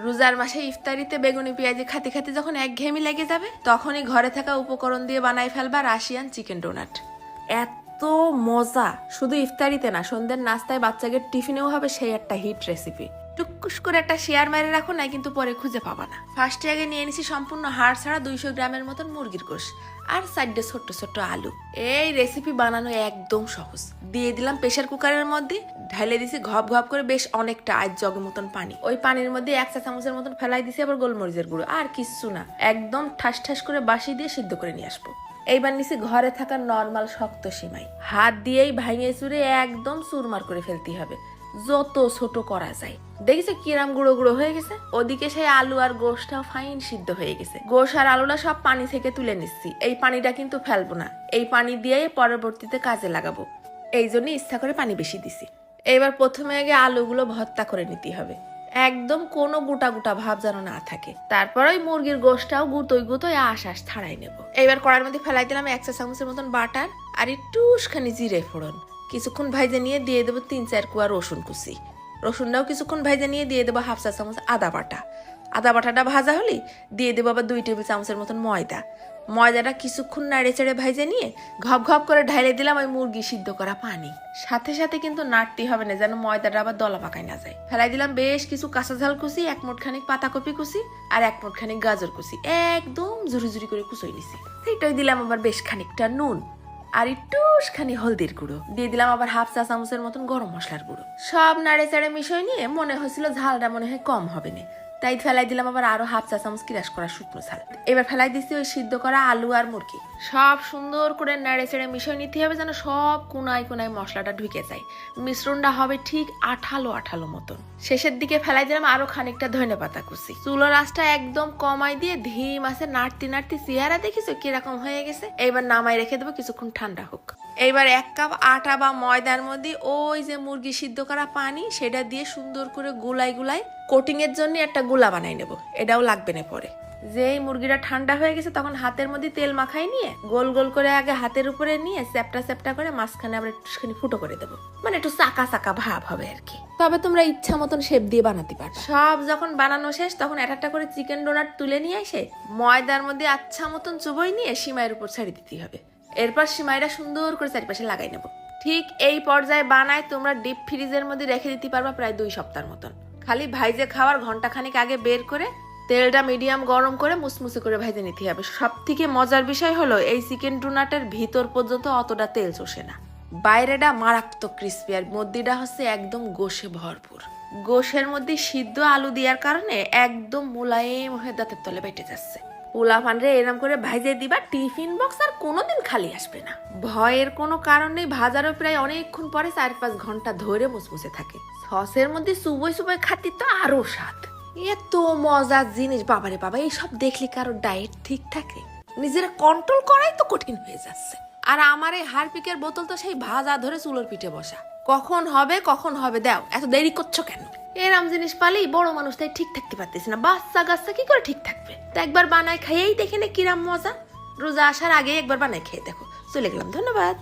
রোজার মাসে ইফতারিতে বেগুনি পেঁয়াজি খাতে খাতে যখন একঘেয়েমি লেগে যাবে তখনই ঘরে থাকা উপকরণ দিয়ে বানাই ফেলবা রাশিয়ান চিকেন ডোনাট। এত মজা, শুধু ইফতারিতে না, সন্ধ্যের নাস্তায় বাচ্চাকে টিফিনেও হবে সেই একটা হিট রেসিপি। টুকুস করে একটা শেয়ার মেরে রাখো, নাই কিন্তু পরে খুঁজে পাবা না। ফার্স্টে আগে নিয়ে নিছি সম্পূর্ণ হাড় ছাড়া 200 গ্রামের মতন মুরগির গোশ আর সাইডে ছোট্ট ছোট্ট আলু। এই রেসিপি বানানো একদম সহজ। দিয়ে দিলাম প্রেসার কুকারের মধ্যে, ঢালে দিছি ঘপ ঘপ করে বেশ অনেকটা আজ জগের মতন পানি। ওই পানির মধ্যে 1 চা চামচের মতন ফেলাই দিছি আবার গোলমরিচের গুঁড়ো, আর কিচ্ছু না, একদম ঠাস ঠাস করে বাসি দিয়ে সিদ্ধ করে নিয়ে আসবো। এইবার নিছি ঘরে থাকা নর্মাল শক্ত সিমাই, হাত দিয়েই ভাঙে চুরে একদম চুরমার করে ফেলতে হবে, যত ছোট করা যায়। দেখেছো কিরাম গুঁড়ো গুঁড়ো হয়ে গেছে। ওদিকে সেই আলু আর গোশটাও ফাইন সিদ্ধ হয়ে গেছে। গোশ আর আলুটা সব পানি থেকে তুলে নিচ্ছি, এই পানিটা কিন্তু ফেলবো না, এই পানি দিয়েই পরবর্তীতে কাজে লাগাবো, এই জন্য ইচ্ছা করে পানি বেশি দিছি। এবার প্রথমে আগে আলুগুলো ভর্তা করে নিতে হবে, একদম কোনো গোটা গোটা ভাব যেন না থাকে। তারপর ওই মুরগির গোশটাও গুতোই গুতোই আশ ছাড়াই নেব। এবার কড়াইয়ের মধ্যে ফেলাই দিলাম 1 চা চামচের মতন বাটার আর একটুখানি জিরে ফোড়ন। কিছুক্ষণ ভাইজে নিয়ে দিয়ে দেবো 3-4 কোয়া রসুন কুচি। রসুনটাও কিছুক্ষণ ভাইজে নিয়ে দিয়ে দেবো 1/2 চা চামচ আদা বাটা। আদা বাটাটা ভাজা হলে দিয়ে দেবো আবার 2 টেবিল চামচের মতন ময়দা। ময়দাটা কিছুক্ষণ নাড়ে চেড়ে ভাইজে নিয়ে ঘপ ঘপ করে ঢাইলে দিলাম ওই মুরগি সিদ্ধ করা পানি। সাথে সাথে কিন্তু নাড়তে হবে না, যেন ময়দাটা আবার দলা পাকায় না যায়। ফেলাই দিলাম বেশ কিছু কাঁচা ঝাল কুচি, 1 মুঠ খানিক পাতাকপি কুচি আর 1 মুঠ খানিক গাজর কুচি, একদম ঝুরি ঝুরি করে কুচোই নিছি। সেইটাই দিলাম আবার বেশ খানিকটা নুন আর একটুখানি হলদির গুঁড়ো। দিয়ে দিলাম আবার 1/2 চা চামচের মতন গরম মশলার গুঁড়ো। সব নাড়ে চাড়ে মিশিয়ে নিয়ে মনে হয়েছিল ঝালটা মনে হয় কম হবে না, তাই ফেলাই দিলাম আবার আরো 1/2 চা চামচ ক্রাশ করা শুকনো ঝাল। এবার ফেলাই দিচ্ছি ওই সিদ্ধ করা আলু আর মুরগি। সব সুন্দর করে নাড়ে চেড়ে মিশিয়ে নিতে হবে, যেন সব কোনায় কোনায় মশলাটা ঢুকে যায়। মিশ্রণটা হবে ঠিক আঠালো আঠালো মতন। শেষের দিকে ফেলাই দিলাম আরো খানিকটা ধনেপাতা কুচি। চুলোর আঁচটা একদম কমাই দিয়ে ধীম আছে নাড়তে নাড়তে চেহারা দেখিছো কিরকম হয়ে গেছে। এইবার নামাই রেখে দেবো কিছুক্ষণ ঠান্ডা হোক। এইবার 1 কাপ আটা বা ময়দার মধ্যে ওই যে মুরগি সিদ্ধ করা পানি সেটা দিয়ে সুন্দর করে গুলাই গুলাই কোটিং এর জন্য একটা গুলা বানাই নেব, এটাও লাগবে না পরে। যেই মুরগিটা ঠান্ডা হয়ে গেছে তখন হাতের মধ্যে তেল মাখাই নিয়ে গোল গোল করে আগে হাতের উপরে নিয়ে চ্যাপটা চ্যাপটা করে মাঝখানে আবার একটুখানি ফুটো করে দেবো, মানে একটু চাকা চাকা ভাব হবে আর কি। তবে তোমরা ইচ্ছা মতন শেপ দিয়ে বানাতে পারো। সব যখন বানানো শেষ তখন একটা করে চিকেন ডোনাট তুলে নিয়ে এসে ময়দার মধ্যে আচ্ছা মতন চুবই নিয়ে সিমাইয়ের উপর ছাড়ি দিতে হবে। এরপর সিমাইটা সুন্দর করে চারিপাশে লাগাই নেব। ঠিক এই পর্যায়ে বানায় তোমরা ডিপ ফ্রিজের মধ্যে রেখে দিতে পারবা প্রায় 2 সপ্তাহের মতন। খালি ভাইজে খাওয়ার ঘন্টাখানিক আগে বের করে তেলটা মিডিয়াম গরম করে মুসমুসে করে ভাইজে নিতে হবে। সব থেকে মজার বিষয় হলো এই চিকেন ডোনাটের ভিতর পর্যন্ত অতটা তেল চষে না, বাইরেটা মারাত্মক ক্রিস্পি আর মধ্যেটা হচ্ছে একদম গোশে ভরপুর। গোশের মধ্যে সিদ্ধ আলু দেওয়ার কারণে একদম মোলায়েম হয়ে দাঁতের তলে বেটে যাচ্ছে। পোলা ফান্ডে এরম করে ভাইজে দিবা, টিফিন বক্স আর কোনোদিন খালি আসবে না। ভয়ের কোনো কারণ নেই, ভাজারও প্রায় অনেকক্ষণ পরে 4-5 ঘন্টা ধরে মুসমুসে থাকে। সসের মধ্যে সুবই সুবই খাতি তো আরো স্বাদ। এত মজার জিনিস বাবারে বাবা, এইসব দেখলে কারো ডায়েট ঠিক থাকে? নিজেরা কন্ট্রোল করাই তো কঠিন হয়ে যাচ্ছে। আর আমার এই হারপিকের বোতল তো সেই ভাজা ধরে চুলোর পিঠে বসা, কখন হবে দাও, এত দেরি করছো কেন? এরম জিনিস পালেই বড় মানুষ তাই ঠিক থাকতে পারতেছে না, বাচ্চা গাছটা কি করে ঠিক থাকবে? তো একবার বানায় খাইয়েই দেখে নে কিরাম মজা। রোজা আসার আগে একবার বানায় খেয়ে দেখো। চলে গেলাম, ধন্যবাদ।